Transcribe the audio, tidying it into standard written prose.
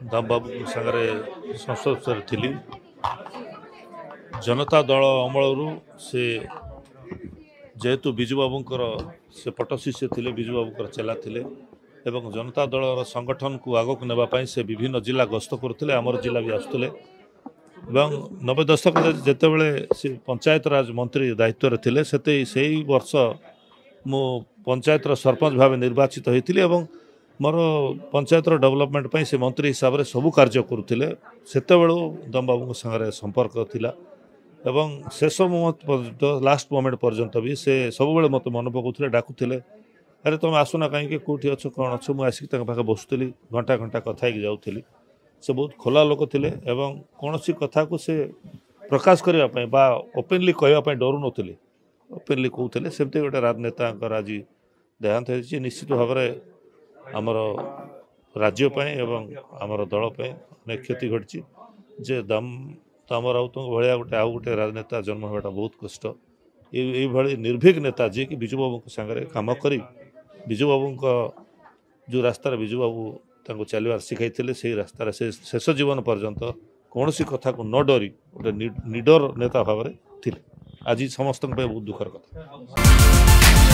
दाम बाबू सागर संसद थी जनता दल अमलू से जेहेतु विजु बाबूंकर से पटशिष्य थे विजु बाबूंकर चेला थे एवं जनता दल संगठन को आगक नापी से विभिन्न जिला गस्त करते आमर जिला भी आसुले 90 दशक जितेबले से पंचायत राज मंत्री दायित्व थे से वर्ष मु पंचायतर सरपंच भाव निर्वाचित होती मोर पंचायतर डेवलपमेंट से मंत्री हिसाब से सबू कार्य करुले से दम बाबू सागर संपर्क थिला एवं शेष मोमेंट लास्ट मोमेंट पर्यंत भी से सब मत मन पकाउले डाकुले अरे तुम आसुना कहीं कौटी अच्छ कौन अच्छ मुझे पाखे बसुली घंटा घंटा कथा जाऊली से बहुत खोला लोक थे एवं कौन सी कथा को से प्रकाश करने ओपेनली कहवाई डरू नी ओपेनली कहते सेमती गोटे राजनेता आज देहांत हो निश्चित भाव में आमर राज्यपाई एवं आमर दलपाई अनेक क्षति घटी जे दाम राउत भाया गोटे आउ गोटे राजनेता जन्म होगा बहुत कष्ट ये निर्भीक नेता जी कि विजु बाबू सागर कम कर विजु बाबू जो रास्तार विजु बाबू चलवार शिखाई से रास्तार से शेष जीवन पर्यंत कौन सी कथा को न डरी गोटे निडर नेता भाव में आज समस्त बहुत दुखर कथा।